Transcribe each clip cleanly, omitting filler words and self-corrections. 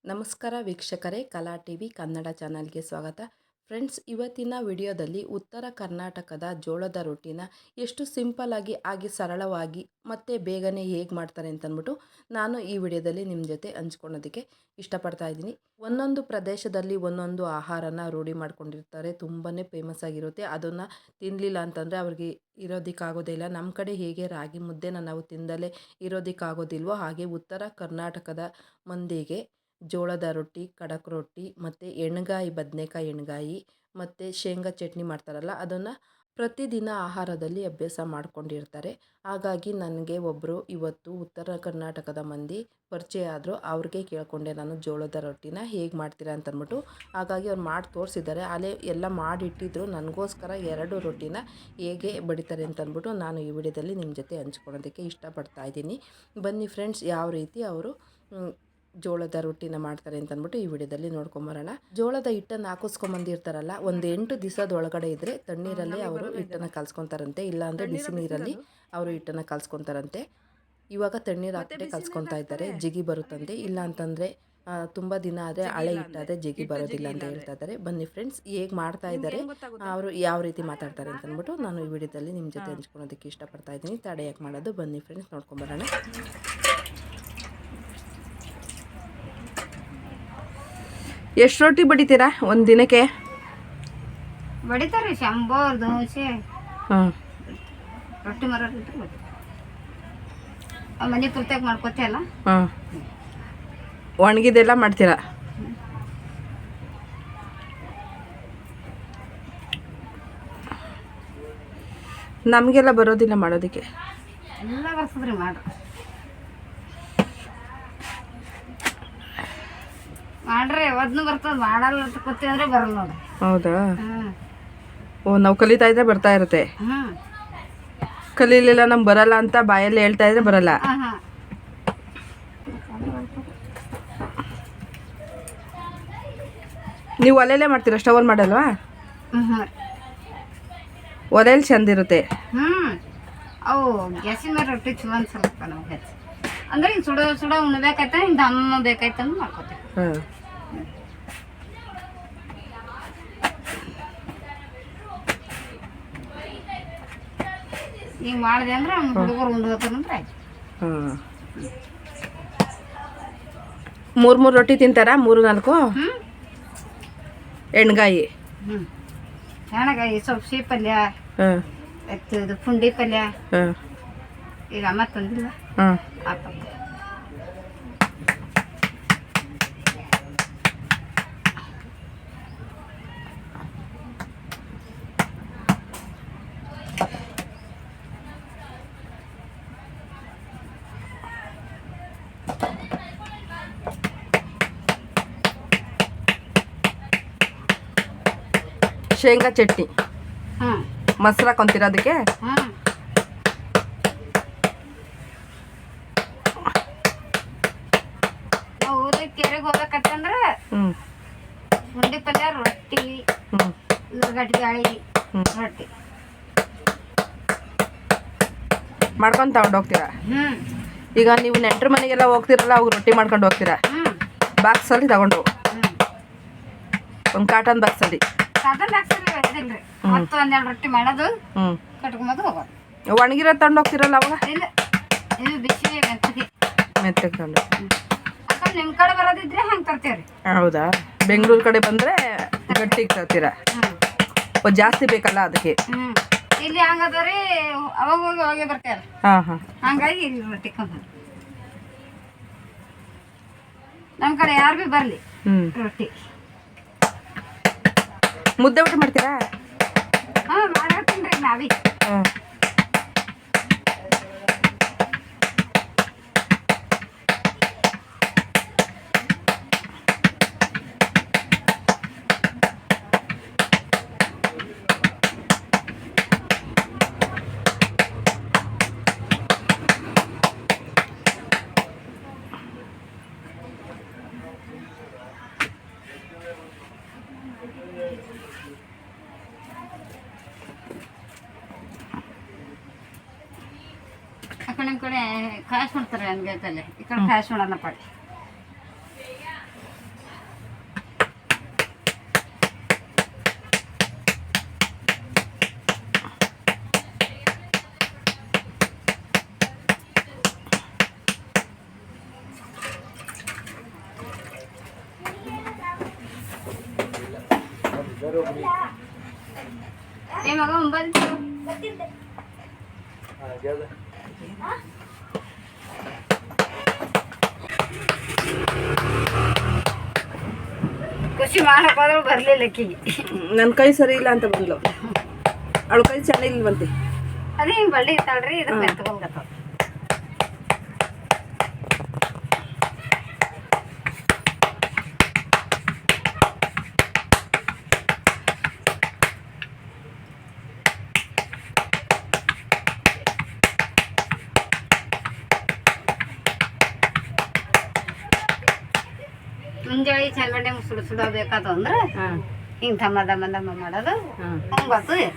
ನಮಸ್ಕಾರ ವೀಕ್ಷಕರೇ, ಕಲಾ ಟಿವಿ ಕನ್ನಡ ಚಾನಲ್ಗೆ ಸ್ವಾಗತ. ಫ್ರೆಂಡ್ಸ್, ಇವತ್ತಿನ ವಿಡಿಯೋದಲ್ಲಿ ಉತ್ತರ ಕರ್ನಾಟಕದ ಜೋಳದ ರೊಟ್ಟಿನ ಎಷ್ಟು ಸಿಂಪಲ್ಲಾಗಿ ಹಾಗೆ ಸರಳವಾಗಿ ಮತ್ತು ಬೇಗನೆ ಹೇಗೆ ಮಾಡ್ತಾರೆ ಅಂತಂದ್ಬಿಟ್ಟು ನಾನು ಈ ವಿಡಿಯೋದಲ್ಲಿ ನಿಮ್ಮ ಜೊತೆ ಹಂಚ್ಕೊಳ್ಳೋದಕ್ಕೆ ಇಷ್ಟಪಡ್ತಾ ಇದ್ದೀನಿ. ಒಂದೊಂದು ಪ್ರದೇಶದಲ್ಲಿ ಒಂದೊಂದು ಆಹಾರನ ರೂಢಿ ಮಾಡ್ಕೊಂಡಿರ್ತಾರೆ, ತುಂಬಾ ಫೇಮಸ್ ಆಗಿರುತ್ತೆ. ಅದನ್ನು ತಿನ್ನಲಿಲ್ಲ ಅಂತಂದರೆ ಅವ್ರಿಗೆ ಇರೋದಕ್ಕಾಗೋದಿಲ್ಲ. ನಮ್ಮ ಕಡೆ ಹೇಗೆ ರಾಗಿ ಮುದ್ದೆನ ನಾವು ತಿಂದಲೇ ಇರೋದಕ್ಕಾಗೋದಿಲ್ವೋ ಹಾಗೆ ಉತ್ತರ ಕರ್ನಾಟಕದ ಮಂದಿಗೆ ಜೋಳದ ರೊಟ್ಟಿ, ಖಡಕ್ ರೊಟ್ಟಿ ಮತ್ತು ಎಣ್ಗಾಯಿ, ಬದನೆಕಾಯಿ ಎಣ್ಗಾಯಿ ಮತ್ತು ಶೇಂಗಾ ಚಟ್ನಿ ಮಾಡ್ತಾರಲ್ಲ, ಅದನ್ನು ಪ್ರತಿದಿನ ಆಹಾರದಲ್ಲಿ ಅಭ್ಯಾಸ ಮಾಡ್ಕೊಂಡಿರ್ತಾರೆ. ಹಾಗಾಗಿ ನನಗೆ ಒಬ್ಬರು ಇವತ್ತು ಉತ್ತರ ಕರ್ನಾಟಕದ ಮಂದಿ ಪರಿಚಯ ಆದರು. ಅವ್ರಿಗೆ ಕೇಳಿಕೊಂಡೆ ನಾನು ಜೋಳದ ರೊಟ್ಟಿನ ಹೇಗೆ ಮಾಡ್ತೀರಾ ಅಂತಂದ್ಬಿಟ್ಟು. ಹಾಗಾಗಿ ಅವ್ರು ಮಾಡಿ ತೋರಿಸಿದ್ದಾರೆ. ಅಲ್ಲೇ ಎಲ್ಲ ಮಾಡಿಟ್ಟಿದ್ರು. ನನಗೋಸ್ಕರ 2 ರೊಟ್ಟಿನ ಹೇಗೆ ಬಡಿತಾರೆ ಅಂತಂದ್ಬಿಟ್ಟು ನಾನು ಈ ವಿಡಿಯೋದಲ್ಲಿ ನಿಮ್ಮ ಜೊತೆ ಹಂಚ್ಕೊಳ್ಳೋದಕ್ಕೆ ಇಷ್ಟಪಡ್ತಾ ಇದ್ದೀನಿ. ಬನ್ನಿ ಫ್ರೆಂಡ್ಸ್, ಯಾವ ರೀತಿ ಅವರು ಜೋಳದ ರೊಟ್ಟಿನ ಮಾಡ್ತಾರೆ ಅಂತಂದ್ಬಿಟ್ಟು ಈ ವಿಡಿಯೋದಲ್ಲಿ ನೋಡ್ಕೊಂಬರೋಣ. ಜೋಳದ ಹಿಟ್ಟನ್ನು ಹಾಕಿಸ್ಕೊಂಬಂದಿರ್ತಾರಲ್ಲ, ಒಂದು 8 ದಿವಸದ ಒಳಗಡೆ ಇದ್ದರೆ ತಣ್ಣೀರಲ್ಲೇ ಅವರು ಹಿಟ್ಟನ್ನು ಕಲ್ಸ್ಕೊತಾರಂತೆ, ಇಲ್ಲಾಂದರೆ ಬಿಸಿ ನೀರಲ್ಲಿ ಅವರು ಹಿಟ್ಟನ್ನು ಕಲ್ಸ್ಕೊತಾರಂತೆ. ಇವಾಗ ತಣ್ಣೀರು ಹಾಕ್ಬಿಟ್ಟೆ ಕಲ್ಸ್ಕೊತಾ ಇದ್ದಾರೆ, ಜಿಗಿ ಬರುತ್ತಂತೆ. ಇಲ್ಲ ಅಂತಂದರೆ ತುಂಬ ದಿನ ಆದರೆ ಹಳೆ ಹಿಟ್ಟಾದರೆ ಜಿಗಿ ಬರೋದಿಲ್ಲ ಅಂತ ಹೇಳ್ತಾ ಇದ್ದಾರೆ. ಬನ್ನಿ ಫ್ರೆಂಡ್ಸ್, ಹೇಗೆ ಮಾಡ್ತಾ ಇದ್ದಾರೆ, ಅವರು ಯಾವ ರೀತಿ ಮಾತಾಡ್ತಾರೆ ಅಂತಂದ್ಬಿಟ್ಟು ನಾನು ಈ ವಿಡಿಯೋದಲ್ಲಿ ನಿಮ್ಮ ಜೊತೆ ಹಂಚ್ಕೊಳೋದಕ್ಕೆ ಇಷ್ಟಪಡ್ತಾ ಇದ್ದೀನಿ. ತಡೆ ಯಾಕೆ ಮಾಡೋದು, ಬನ್ನಿ ಫ್ರೆಂಡ್ಸ್ ನೋಡ್ಕೊಂಬರೋಣ. ಎಷ್ಟು ರೊಟ್ಟಿ ಬಡಿತೀರಾ ಒಂದು ದಿನಕ್ಕೆ? ಬಡಿತಾರೆ ಶಂಬರ್ ದೋಸೆ. ರೊಟ್ಟಿ ಮರ ಮನೆ ಪೂರ್ತಿಯಾಗಿ ಮಾಡ್ಕೋತಿಯಲ್ಲ. ಒಣಗಿದೆಲ್ಲ ಮಾಡ್ತೀರಾ? ನಮಗೆಲ್ಲ ಬರೋದಿಲ್ಲ ಮಾಡೋದಕ್ಕೆ. ಎಲ್ಲ ಬರ್ತದ್ರಿ ಮಾಡ್ರಿ. ಮಾಡ್ರಿ ಯಾವದ್ನು ಬರ್ತದ, ಮಾಡಲ್ಲ ಅಂತ ಕೂತಿ ಅಂದ್ರೆ ಬರಲ್ಲ ನೋಡ್ರಿ. ಹೌದಾ? ಓ, ನಾವು ಕಲಿತಾ ಇದ್ರೆ ಬರ್ತಾ ಇರುತ್ತೆ. ಕಲೀಲಿಲ್ಲ ನಮ್ಗೆ ಬರಲ್ಲ ಅಂತ ಬಾಯಲ್ಲಿ ಹೇಳ್ತಾ ಇದ್ರೆ ಬರಲ್ಲ. ನೀವು ಒಲೆಯಲ್ಲೇ ಮಾಡ್ತೀರಾ, ಸ್ಟವಲ್ಲಿ ಮಾಡಲ್ವಾ? ಒಲೆಯಲ್ಲಿ ಚಂದಿರುತ್ತೆ. ಅವು ಗ್ಯಾಸಿನ ಮೇಲೆ ರೊಟ್ಟಿ ಚಲೋ ಅನ್ಸಲ್ಪ ನಮ್ಗೆ. ಅಂದ್ರೆ ಹಿಂಗೆ ಸುಡೋ ಸುಡೋ ಉಣ್ಬೇಕಾಯ್ತ, ಹಿಂಗೆ ದಮ್ಮ ಬೇಕಾಯ್ತಂದು ಮಾಡ್ಕೋತೀವಿ. ಈಗ ಮಾಡಿದೆ ಅಂದ್ರೆ ಹುಡುಗರು ಉಂಡ್ಬೇಕಂದ್ರೆ ಆಯ್ತು. 3 ರೊಟ್ಟಿ ತಿಂತಾರಾ? 3-4 ಎಣ್ಗಾಯಿ. ಎಣ್ಣಗಾಯಿ, ಸೊಪ್ಪು ಪಲ್ಯ, ಇದು ಪುಂಡಿ ಪಲ್ಯ. ಈಗ ಅಮ್ಮ ತಂದಿಲ್ಲ. ಶೇಂಗಾ ಚಟ್ನಿ ಮೊಸರು ಹಾಕೊಂತೀರ ಅದಕ್ಕೆ? ನಾವು ಊರಿಗೆ ಕೆರೆಗೆ ಹೋಗ್ಬೇಕಂತಂದ್ರೆ ಪುಂಡಿ ಪಲ್ಯ, ರೊಟ್ಟಿ, ಗಟ್ಟಿಗಾಳಿ ರೊಟ್ಟಿ ಮಾಡ್ಕೊಂಡು ತಗೊಂಡು ಹೋಗ್ತೀರಾ? ಈಗ ನೀವು ನೆಂಟ್ರ ಮನೆಗೆಲ್ಲ ಹೋಗ್ತಿರಲ್ಲ, ಅವ್ರು ರೊಟ್ಟಿ ಮಾಡ್ಕೊಂಡು ಹೋಗ್ತೀರಾ? ಬಾಕ್ಸಲ್ಲಿ ತಗೊಂಡು, ಒಂದು ಕಾಟನ್ ಬಾಕ್ಸಲ್ಲಿ. ಮತ್ತು 12 ರೊಟ್ಟಿ ಮಾಡೋದು, ಕಟ್ಕೊಂಬೋದು ಹೋಗೋದು. ಒಣಗಿರೋ ತಗೊಂಡು ಹೋಗ್ತಿರಲ್ಲ ಅವಾಗ? ಇಲ್ಲ, ಇದು ಬಿಸಿ ಮೆತ್ತಗೆ ತಗೊಂಡು. ಯಾಕಂದ್ರೆ ನಿಮ್ಮ ಕಡೆ ಬರೋದಿದ್ರೆ ಹಂಗೆ ತರ್ತೀವಿ. ಹೌದಾ? ಬೆಂಗಳೂರು ಕಡೆ ಬಂದರೆ ಗಟ್ಟಿಗೆ ತರ್ತೀರಾ? ಜಾಸ್ತಿ ಬೇಕಲ್ಲ ಅದಕ್ಕೆ. ಇಲ್ಲಿ ಹಂಗದರಿ ಅವಾಗ ಹೋಗಿ ಹೋಗಿ ಬರ್ತೀರ. ಹಂಗಾಗಿ ಇಲ್ಲಿ ರೊಟ್ಟಿ ಕೊಂಡು ನಮ್ಮ ಕಡೆ ಯಾರು ಭೀ ಬರಲಿ ರೊಟ್ಟಿ. ಮುದ್ದೆ ಊಟ ಮಾಡ್ತೀರಾ? ಮಾಡ್ತೀನಿ ರೀ ನಾವೀ. ನಿಮ್ಮ ಕಡೆ ಕಾಯಿಸ್ ಮಾಡ್ತಾರೆ ಹಂಗೈತಲ್ಲಿ, ಈ ಕಡೆ ಕಾಯಿಸ್ ಮಾಡೋಣ ಪಡಿ. ಏ ಮಗ ಮುಂಬಾದಿ ಖುಷಿ ಮಾಡಕ್ಕೋದ್ರು ಬರ್ಲಿಲ್ಲ ಅಕ್ಕಿಗೆ. ನನ್ನ ಕೈ ಸರಿ ಇಲ್ಲ ಅಂತ ಬಂದ್ಲು. ಅವಳ ಕೈ ಚೆನ್ನಾಗಿಲ್ವಂತೆ. ಅದೇ ಹಿಂಗೆ ಬಳ್ಳಿ ಇರ್ತಾಳ್ರಿ ಇದಕ್ಕೆ ಮೆತ್ಕೊಂಡ್ಗತ್ತವ. ಮುಂಜಾನೆ ಚಂದ್ಬಂಡೆ ಸುಡಬೇಕಾದ ಅಂದ್ರೆ ಹಿಂಗೆ ದಮ್ಮ ದಮ್ಮ ದಮ್ಮ ಮಾಡೋದು 9.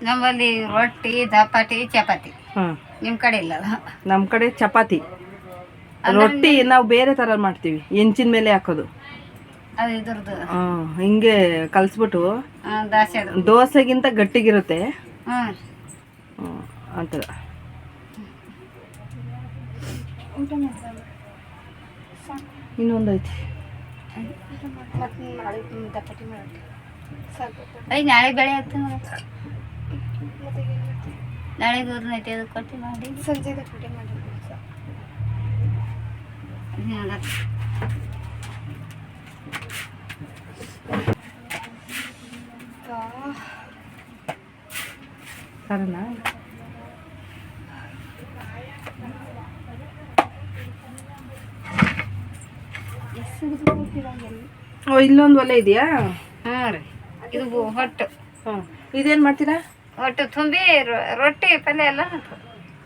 ನಮ್ಮಲ್ಲಿ ರೊಟ್ಟಿ ದಪಾಟಿ ಚಪಾತಿ. ನಿಮ್ಮ ಕಡೆ ಇಲ್ಲ? ನಮ್ಮ ಕಡೆ ಚಪಾತಿ. ರೊಟ್ಟಿ ನಾವು ಬೇರೆ ಥರ ಮಾಡ್ತೀವಿ, ಹೆಂಚಿನ ಮೇಲೆ ಹಾಕೋದು. ಅದು ಇದ್ರದ್ದು ಹಿಂಗೆ ಕಲಿಸ್ಬಿಟ್ಟು ದಾಸೆ ದೋಸೆಗಿಂತ ಗಟ್ಟಿಗಿರುತ್ತೆ ಅಂತ. ಇನ್ನೊಂದೈತಿ ನಾಳೆ ಬೆಳೆ ಆಗ್ತದೆ. ನಾಳೆ ಊರ್ನೈತಿ ಅದು ಕೊಟ್ಟು ಮಾಡಿ ಸಂಜೆ ಕೊಟ್ಟೆ ಮಾಡಿ. ಸರಿನಾ? ಇಲ್ಲೊಂದು ಒಲೆ ಇದೆಯಾ? ಹಾಂ ರೀ, ಇದು ಹೊಟ್ಟು. ಇದೇನು ಮಾಡ್ತೀರಾ? ಹೊಟ್ಟು ತುಂಬಿ ರೊಟ್ಟಿ ಪಲ್ಯ ಎಲ್ಲ.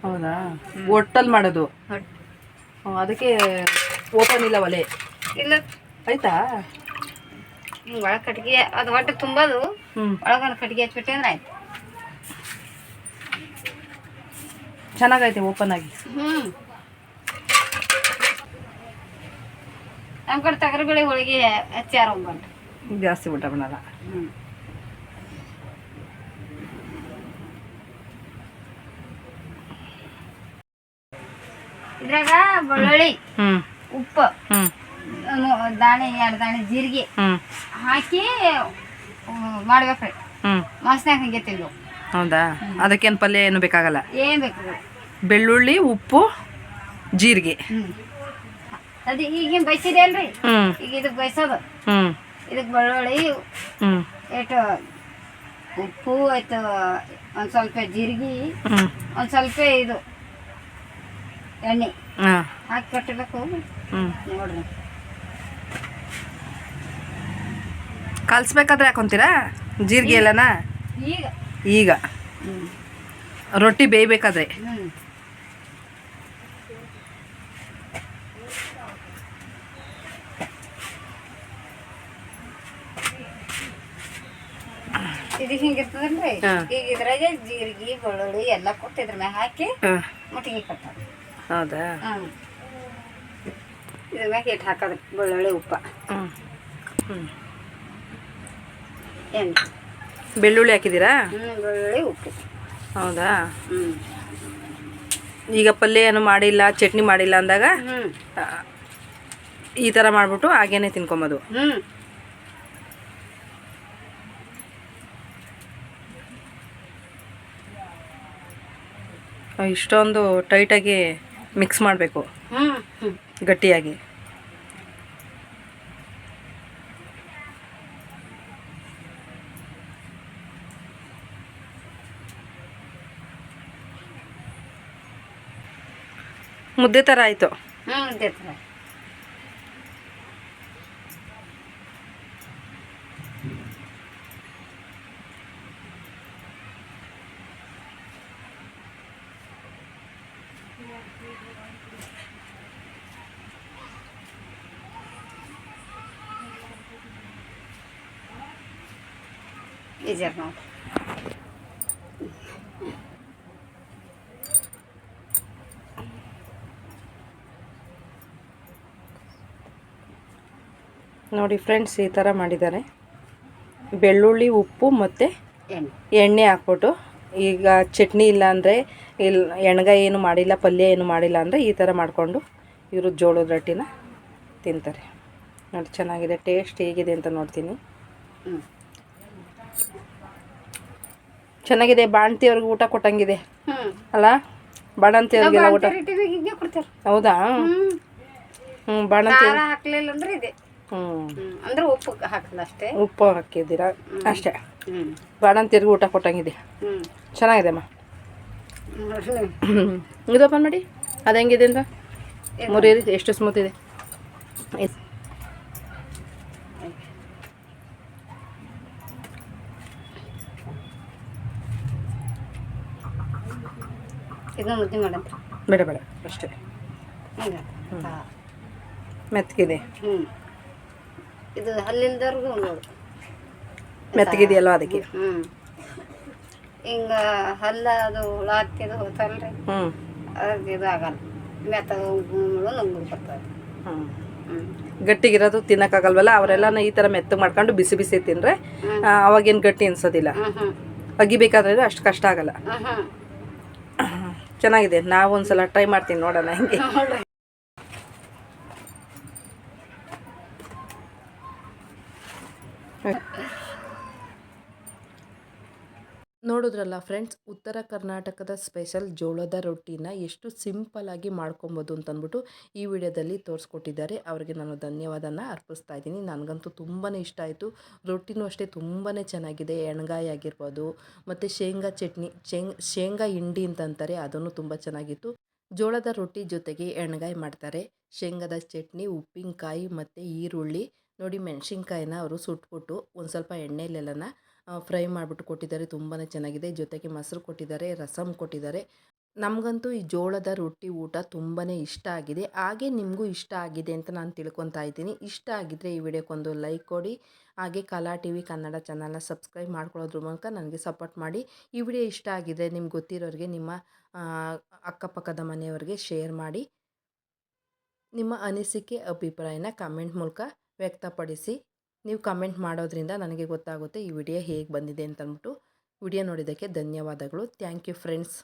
ಹೌದಾ? ಒಟ್ಟಲ್ಲಿ ಮಾಡೋದು? ಅದಕ್ಕೆ ಓಪನ್ ಇಲ್ಲ ಒಲೆ? ಇಲ್ಲ. ಆಯ್ತಾ? ಹಿಂಗೆ ಒಳಗೆ ಕಟ್ಗೆ ಅದು ಹೊಟ್ಟೆ ತುಂಬೋದು, ಒಳಗೊಂದು ಕಟ್ಗೆ ಹಚ್ಬಿಟ್ಟೆ ಅಂದ್ರೆ ಆಯ್ತು. ಚೆನ್ನಾಗೈತೆ ಓಪನ್ ಆಗಿ. ನಮ್ಮ ಕಡೆ ತಗರಬೇಳೆ ಹೋಳಿಗೆ ಹಚ್ಚಾರ ಒಂಬಂಟು ಜಾಸ್ತಿ ಊಟ ಮಾಡಲ್ಲ. ಇದ್ರಾಗ ಬೆಳ್ಳುಳ್ಳಿ, ಉಪ್ಪು, ದಾಣೆ 2 ದಾಣೆ ಜೀರಿಗೆ ಹಾಕಿ ಮಾಡ್ಬೇಕ್ರಿ. ಮಾಸ್ನ್ಯಾಗ ಹಂಗೆ ತಿಂದು. ಹೌದಾ? ಅದಕ್ಕೇನು ಪಲ್ಯ ಏನು ಬೇಕಾಗಲ್ಲ? ಏನು ಬೇಕು? ಬೆಳ್ಳುಳ್ಳಿ, ಉಪ್ಪು, ಜೀರಿಗೆ. ಅದು ಈಗಿನ ಬಯಸಿದೆ ಅಲ್ರಿ, ಈಗ ಇದಕ್ಕೆ ಬಯಸೋದು. ಇದಕ್ಕೆ ಬೆಳ್ಳುಳ್ಳಿ, ಎಷ್ಟು ಉಪ್ಪು ಆಯ್ತು, ಒಂದು ಸ್ವಲ್ಪ ಜೀರಿಗೆ, ಒಂದು ಸ್ವಲ್ಪ ಇದು ಎಣ್ಣೆ ಹಾಕಿ ಕಟ್ಟಬೇಕು. ನೋಡ್ರಿ, ಕಲ್ಸ್ಬೇಕಾದ್ರೆ ಹಾಕೊಂತೀರಾ ಜೀರಿಗೆ ಎಲ್ಲನ? ಈಗ ಈಗ ರೊಟ್ಟಿ ಬೇಯಬೇಕಾದ್ರೆ ಇದು ಹಿಂಗಿರ್ತದಲ್ರಿ. ಈಗ ಇದ್ರಾಗ ಜೀರಿಗೆ ಬೆಳ್ಳುಳ್ಳಿ ಎಲ್ಲ ಕೊಟ್ಟು ಇದ್ರ ಮ್ಯಾಗ ಹಾಕಿ ಮುಟ್ಟಿಗೆ ಕಟ್ಟೋದು. ಹೌದಾ? ಇದ್ರ ಮ್ಯಾಗ ಹಿಟ್ಟು ಹಾಕೋದ್ರಿ, ಬೆಳ್ಳುಳ್ಳಿ ಉಪ್ಪ. ಏನು ಬೆಳ್ಳುಳ್ಳಿ ಹಾಕಿದ್ದೀರಾ? ಬೆಳ್ಳುಳ್ಳಿ ಉಪ್ಪು. ಹೌದಾ? ಈಗ ಪಲ್ಯ ಏನು ಮಾಡಿಲ್ಲ, ಚಟ್ನಿ ಮಾಡಿಲ್ಲ ಅಂದಾಗ ಈ ಥರ ಮಾಡಿಬಿಟ್ಟು ಹಾಗೇನೆ ತಿನ್ಕೊಂಬೋದು. ಇಷ್ಟೊಂದು ಟೈಟಾಗಿ ಮಿಕ್ಸ್ ಮಾಡಬೇಕು, ಗಟ್ಟಿಯಾಗಿ. ಮುದ್ದೆ ಥರ ಆಯಿತು. ಮುದ್ದೆ ಥರ. ಈಜಿ ನೋಡಿ. ನೋಡಿ ಫ್ರೆಂಡ್ಸ್, ಈ ಥರ ಮಾಡಿದ್ದಾರೆ. ಬೆಳ್ಳುಳ್ಳಿ, ಉಪ್ಪು ಮತ್ತು ಎಣ್ಣೆ ಹಾಕ್ಬಿಟ್ಟು, ಈಗ ಚಟ್ನಿ ಇಲ್ಲ ಅಂದರೆ ಎಣ್ಗಾಯಿ ಏನು ಮಾಡಿಲ್ಲ, ಪಲ್ಯ ಏನು ಮಾಡಿಲ್ಲ ಅಂದರೆ ಈ ಥರ ಮಾಡಿಕೊಂಡು ಇವರು ಜೋಳದ ರೊಟ್ಟಿನ ತಿಂತಾರೆ. ನೋಡಿ ಚೆನ್ನಾಗಿದೆ. ಟೇಸ್ಟ್ ಹೇಗಿದೆ ಅಂತ ನೋಡ್ತೀನಿ. ಚೆನ್ನಾಗಿದೆ. ಬಾಣಂತಿಯವ್ರಿಗೆ ಊಟ ಕೊಟ್ಟಂಗಿದೆ ಅಲ್ಲ? ಬಾಣಂತಿಯವ್ರಿಗೆಲ್ಲ ಊಟ. ಹೌದಾ? ಬಾಣಂತಿ ಹಾಕ್ಲಿಲ್ಲ ಅಂದ್ರೆ ಇದೆ. ಅಂದ್ರೆ ಉಪ್ಪು ಹಾಕಲ್ಲ ಅಷ್ಟೇ. ಉಪ್ಪು ಹಾಕಿದ್ದೀರಾ ಅಷ್ಟೇ. ಬಾಣಂತಿಯರ್ಗೂ ಊಟ ಕೊಟ್ಟಂಗಿದೆ. ಚೆನ್ನಾಗಿದೆ ಅಮ್ಮ. ಇದು ಓಪನ್ ಮಾಡಿ. ಅದು ಹೆಂಗಿದೆ ಅಂತ ಮುರಿಯಿರಿ. ಎಷ್ಟು ಸ್ಮೂತ್ ಇದೆ. ಇದನ್ನ ಮುದ್ದೆ ಮಾಡಂತ. ಬೇಡ ಬೇಡ ಅಷ್ಟೇ. ಮೆತ್ತಗಿದೆ. ಇದು ಹಲ್ಲಿಲ್ದವ್ರಿಗೂ ಉಣ್ಬೋದು. ಮೆತ್ತಗಿದೆಯಲ್ವ ಅದಕ್ಕೆ. ಹಿಂಗ ಹಲ್ಲ ಅದು ಹುಳ ಹತ್ತಿದು ಹೋತಲ್ರಿ, ಅದಕ್ಕೆ ಇದು ಆಗಲ್ಲ. ಮೆತ್ತ ನುಂಗುದು ಬರ್ತದೆ. ಗಟ್ಟಿಗಿರೋದು ತಿನ್ನಕ್ಕಾಗಲ್ವಲ್ಲ, ಅವರೆಲ್ಲ ಈ ಥರ ಮೆತ್ತಗೆ ಮಾಡ್ಕೊಂಡು ಬಿಸಿ ಬಿಸಿ ತಿಂದರೆ ಅವಾಗೇನು ಗಟ್ಟಿ ಅನ್ಸೋದಿಲ್ಲ. ಅಗಿಬೇಕಾದ್ರೆ ಅಷ್ಟು ಕಷ್ಟ ಆಗಲ್ಲ. ಚೆನ್ನಾಗಿದೆ. ನಾವು ಒಂದ್ಸಲ ಟ್ರೈ ಮಾಡ್ತೀನಿ, ನೋಡೋಣ ಹೆಂಗೆ. ನೋಡಿದ್ರಲ್ಲ ಫ್ರೆಂಡ್ಸ್, ಉತ್ತರ ಕರ್ನಾಟಕದ ಸ್ಪೆಷಲ್ ಜೋಳದ ರೊಟ್ಟಿನ ಎಷ್ಟು ಸಿಂಪಲ್ಲಾಗಿ ಮಾಡ್ಕೊಬೋದು ಅಂತಂದ್ಬಿಟ್ಟು ಈ ವಿಡಿಯೋದಲ್ಲಿ ತೋರಿಸ್ಕೊಟ್ಟಿದ್ದಾರೆ. ಅವರಿಗೆ ನಾನು ಧನ್ಯವಾದನ ಅರ್ಪಿಸ್ತಾ ಇದ್ದೀನಿ. ನನಗಂತೂ ತುಂಬಾ ಇಷ್ಟ ಆಯಿತು. ರೊಟ್ಟಿನೂ ಅಷ್ಟೇ ತುಂಬಾ ಚೆನ್ನಾಗಿದೆ. ಎಣ್ಗಾಯಿ ಆಗಿರ್ಬೋದು, ಮತ್ತು ಶೇಂಗಾ ಚಟ್ನಿ, ಶೇಂಗಾ ಹಿಂಡಿ ಅಂತಂತಾರೆ, ಅದನ್ನು ತುಂಬ ಚೆನ್ನಾಗಿತ್ತು. ಜೋಳದ ರೊಟ್ಟಿ ಜೊತೆಗೆ ಎಣ್ಗಾಯಿ ಮಾಡ್ತಾರೆ. ಶೇಂಗಾದ ಚಟ್ನಿ, ಉಪ್ಪಿನಕಾಯಿ ಮತ್ತು ಈರುಳ್ಳಿ, ನೋಡಿ ಮೆಣಸಿನ್ಕಾಯಿನ ಅವರು ಸುಟ್ಬಿಟ್ಟು ಒಂದು ಸ್ವಲ್ಪ ಎಣ್ಣೆಲೆಲ್ಲನ ಫ್ರೈ ಮಾಡಿಬಿಟ್ಟು ಕೊಟ್ಟಿದ್ದಾರೆ. ತುಂಬಾ ಚೆನ್ನಾಗಿದೆ. ಜೊತೆಗೆ ಮೊಸರು ಕೊಟ್ಟಿದ್ದಾರೆ, ರಸಮ್ ಕೊಟ್ಟಿದ್ದಾರೆ. ನಮಗಂತೂ ಈ ಜೋಳದ ರೊಟ್ಟಿ ಊಟ ತುಂಬಾ ಇಷ್ಟ ಆಗಿದೆ. ಹಾಗೆ ನಿಮಗೂ ಇಷ್ಟ ಆಗಿದೆ ಅಂತ ನಾನು ತಿಳ್ಕೊತಾ ಇದ್ದೀನಿ. ಇಷ್ಟ ಆಗಿದ್ದರೆ ಈ ವಿಡಿಯೋಕ್ಕೊಂದು ಲೈಕ್ ಕೊಡಿ. ಹಾಗೆ ಕಲಾ ಟಿವಿ ಕನ್ನಡ ಚಾನಲ್ನ ಸಬ್ಸ್ಕ್ರೈಬ್ ಮಾಡ್ಕೊಳ್ಳೋದ್ರ ಮೂಲಕ ನನಗೆ ಸಪೋರ್ಟ್ ಮಾಡಿ. ಈ ವಿಡಿಯೋ ಇಷ್ಟ ಆಗಿದ್ದರೆ ನಿಮ್ಗೆ ಗೊತ್ತಿರೋರಿಗೆ, ನಿಮ್ಮ ಅಕ್ಕಪಕ್ಕದ ಮನೆಯವ್ರಿಗೆ ಶೇರ್ ಮಾಡಿ. ನಿಮ್ಮ ಅನಿಸಿಕೆ ಅಭಿಪ್ರಾಯನ ಕಮೆಂಟ್ ಮೂಲಕ ವ್ಯಕ್ತಪಡಿಸಿ. ನೀವು ಕಮೆಂಟ್ ಮಾಡೋದ್ರಿಂದ ನನಗೆ ಗೊತ್ತಾಗುತ್ತೆ ಈ ವಿಡಿಯೋ ಹೇಗೆ ಬಂದಿದೆ ಅಂತಂದ್ಬಿಟ್ಟು. ವಿಡಿಯೋ ನೋಡಿದ್ದಕ್ಕೆ ಧನ್ಯವಾದಗಳು. Thank you friends.